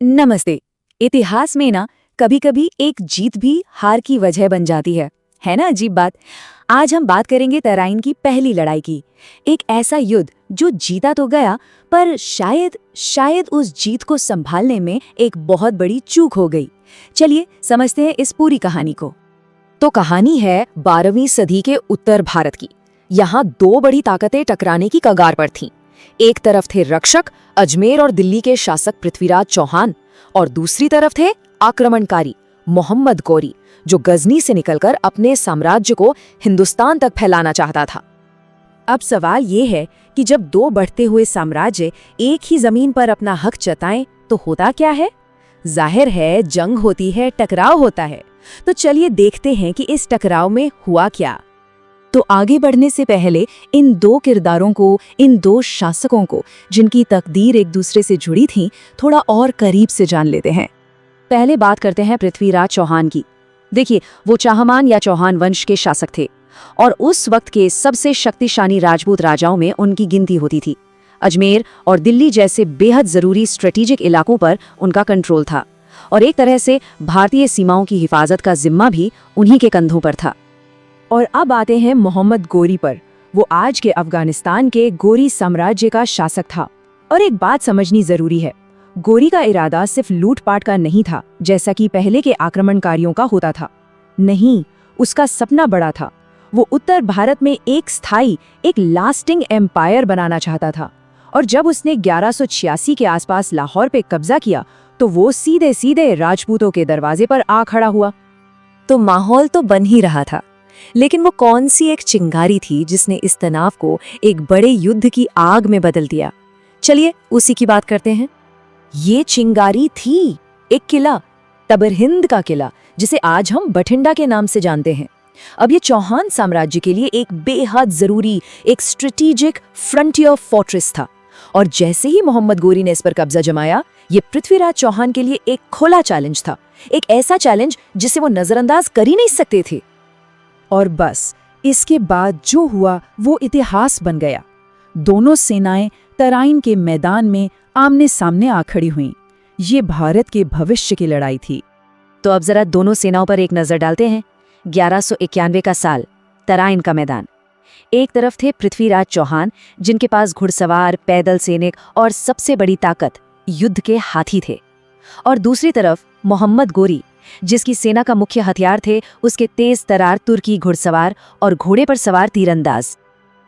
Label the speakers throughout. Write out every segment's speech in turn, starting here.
Speaker 1: नमस्ते। इतिहास में ना कभी कभी एक जीत भी हार की वजह बन जाती है ना अजीब बात। आज हम बात करेंगे तराइन की पहली लड़ाई की। एक ऐसा युद्ध जो जीता तो गया, पर शायद उस जीत को संभालने में एक बहुत बड़ी चूक हो गई। चलिए समझते हैं इस पूरी कहानी को। तो कहानी है 12वीं सदी के उत्तर भारत की। यहाँ दो बड़ी ताकतें टकराने की कगार पर थीं। एक तरफ थे रक्षक अजमेर और दिल्ली के शासक पृथ्वीराज चौहान, और दूसरी तरफ थे आक्रमणकारी मोहम्मद गौरी, जो गजनी से निकलकर अपने साम्राज्य को हिंदुस्तान तक फैलाना चाहता था। अब सवाल ये है कि जब दो बढ़ते हुए साम्राज्य एक ही जमीन पर अपना हक जताएं तो होता क्या है? जाहिर है जंग होती है, टकराव होता है। तो चलिए देखते हैं कि इस टकराव में हुआ क्या। तो आगे बढ़ने से पहले इन दो किरदारों को, इन दो शासकों को, जिनकी तकदीर एक दूसरे से जुड़ी थी, थोड़ा और करीब से जान लेते हैं। पहले बात करते हैं पृथ्वीराज चौहान की। देखिए, वो चाहमान या चौहान वंश के शासक थे और उस वक्त के सबसे शक्तिशाली राजपूत राजाओं में उनकी गिनती होती थी। अजमेर और दिल्ली जैसे बेहद जरूरी स्ट्रेटेजिक इलाकों पर उनका कंट्रोल था और एक तरह से भारतीय सीमाओं की हिफाजत का जिम्मा भी उन्हीं के कंधों पर था। और अब आते हैं मोहम्मद गौरी पर। वो आज के अफगानिस्तान के गौरी साम्राज्य का शासक था। और एक बात समझनी जरूरी है, गौरी का इरादा सिर्फ लूटपाट का नहीं था, जैसा कि पहले के आक्रमणकारियों का होता था। नहीं, उसका सपना बड़ा था। वो उत्तर भारत में एक स्थायी, एक लास्टिंग एम्पायर बनाना चाहता था। और जब उसने 1186 के आसपास लाहौर पे कब्जा किया, तो वो सीधे सीधे राजपूतों के दरवाजे पर आ खड़ा हुआ। तो माहौल तो बन ही रहा था, लेकिन वो कौन सी एक चिंगारी थी जिसने इस तनाव को एक बड़े युद्ध की आग में बदल दिया? चलिए उसी की बात करते हैं। ये चिंगारी थी एक किला, तबरहिंद का किला, जिसे आज हम बठिंडा के नाम से जानते हैं। अब ये चौहान साम्राज्य के लिए एक बेहद जरूरी, एक स्ट्रेटेजिक फ्रंटियर फोर्ट्रेस था। और जैसे ही मोहम्मद गौरी ने इस पर कब्जा जमाया, ये पृथ्वीराज चौहान के लिए एक खुला चैलेंज था, एक ऐसा चैलेंज जिसे वो नजरअंदाज कर ही नहीं सकते थे। और बस इसके बाद जो हुआ वो इतिहास बन गया। दोनों सेनाएं तराइन के मैदान में आमने सामने आ खड़ी हुईं। ये भारत के भविष्य की लड़ाई थी। तो अब जरा दोनों सेनाओं पर एक नजर डालते हैं। 1191 का साल, तराइन का मैदान। एक तरफ थे पृथ्वीराज चौहान, जिनके पास घुड़सवार, पैदल सैनिक और सबसे बड़ी ताकत युद्ध के हाथी थे। और दूसरी तरफ मोहम्मद गौरी, जिसकी सेना का मुख्य हथियार थे उसके तेज तरार तुर्की घुड़सवार और घोड़े पर सवार तीरंदाज।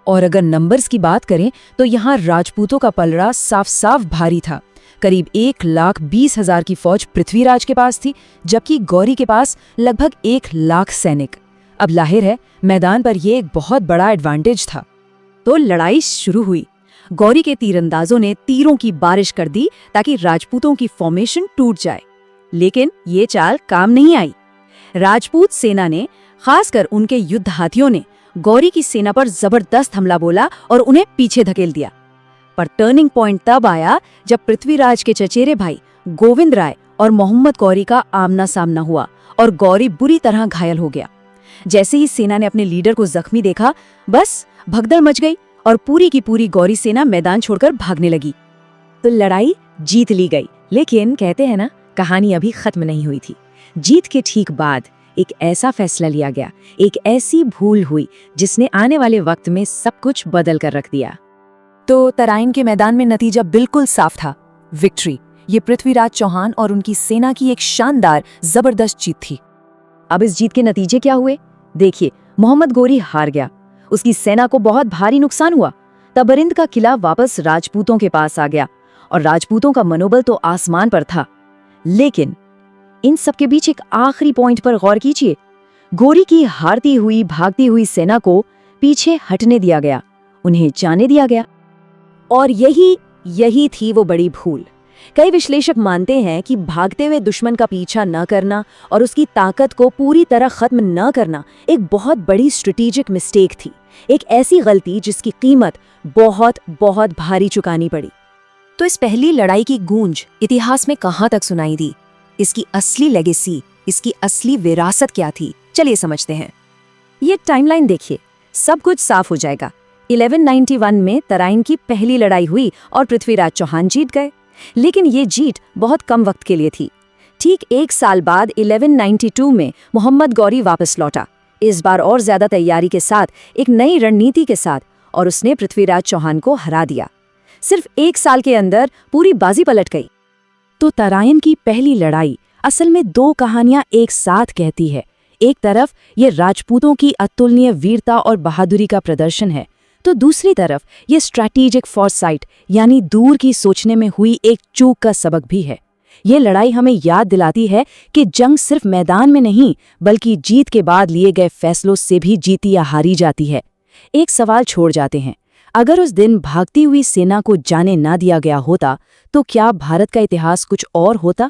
Speaker 1: और अगर नंबर्स की बात करें तो यहाँ राजपूतों का पलड़ा साफ साफ भारी था। करीब 1,20,000 की फौज पृथ्वीराज के पास थी, जबकि गौरी के पास लगभग 1,00,000 सैनिक। अब जाहिर है मैदान पर यह एक बहुत बड़ा एडवांटेज था। तो लड़ाई शुरू हुई। गौरी के तीरंदाजों ने तीरों की बारिश कर दी ताकि राजपूतों की फॉर्मेशन टूट जाए, लेकिन ये चाल काम नहीं आई। राजपूत सेना ने, खासकर उनके युद्ध हाथियों ने, गौरी की सेना पर जबरदस्त हमला बोला और उन्हें पीछे धकेल दिया। पर टर्निंग पॉइंट तब आया जब पृथ्वीराज के चचेरे भाई गोविंद राय और मोहम्मद गौरी का आमना सामना हुआ और गौरी बुरी तरह घायल हो गया। जैसे ही सेना ने अपने लीडर को जख्मी देखा, बस भगदड़ मच गई और पूरी की पूरी गौरी सेना मैदान छोड़कर भागने लगी। तो लड़ाई जीत ली गई, लेकिन कहते हैं ना, कहानी अभी खत्म नहीं हुई थी। जीत के ठीक बाद एक ऐसा फैसला लिया गया, एक ऐसी भूल हुई जिसने आने वाले वक्त में सब कुछ बदल कर रख दिया। तो तराइन के मैदान में नतीजा बिल्कुल साफ था, विक्ट्री। ये पृथ्वीराज चौहान और उनकी सेना की एक शानदार, जबरदस्त जीत थी। अब इस जीत के नतीजे क्या हुए? देखिए, मोहम्मद गौरी हार गया, उसकी सेना को बहुत भारी नुकसान हुआ। तबरिंद का किला वापस राजपूतों के पास आ गया और राजपूतों का मनोबल तो आसमान पर था। लेकिन इन सब के बीच एक आखिरी पॉइंट पर गौर कीजिए। गौरी की हारती हुई, भागती हुई सेना को पीछे हटने दिया गया, उन्हें जाने दिया गया। और यही थी वो बड़ी भूल। कई विश्लेषक मानते हैं कि भागते हुए दुश्मन का पीछा न करना और उसकी ताकत को पूरी तरह खत्म न करना एक बहुत बड़ी स्ट्रेटेजिक मिस्टेक थी। एक ऐसी गलती जिसकी कीमत बहुत बहुत भारी चुकानी पड़ी। तो इस पहली लड़ाई की गूंज इतिहास में कहां तक सुनाई दी? इसकी असली लेगेसी, इसकी असली विरासत क्या थी? चलिए समझते हैं। ये टाइमलाइन देखिए, सब कुछ साफ हो जाएगा। 1191 में तराइन की पहली लड़ाई हुई और पृथ्वीराज चौहान जीत गए। लेकिन ये जीत बहुत कम वक्त के लिए थी। ठीक 1 साल बाद 1192 में मोहम्मद गौरी वापस लौटा, इस बार और ज्यादा तैयारी के साथ, एक नई रणनीति के साथ, और उसने पृथ्वीराज चौहान को हरा दिया। सिर्फ 1 साल के अंदर पूरी बाजी पलट गई। तो तराइन की पहली लड़ाई असल में 2 कहानियां एक साथ कहती है। एक तरफ ये राजपूतों की अतुलनीय वीरता और बहादुरी का प्रदर्शन है, तो दूसरी तरफ ये स्ट्रैटेजिक फॉरसाइट यानी दूर की सोचने में हुई एक चूक का सबक भी है। ये लड़ाई हमें याद दिलाती है कि जंग सिर्फ मैदान में नहीं, बल्कि जीत के बाद लिए गए फैसलों से भी जीती या हारी जाती है। एक सवाल छोड़ जाते हैं, अगर उस दिन भागती हुई सेना को जाने ना दिया गया होता, तो क्या भारत का इतिहास कुछ और होता?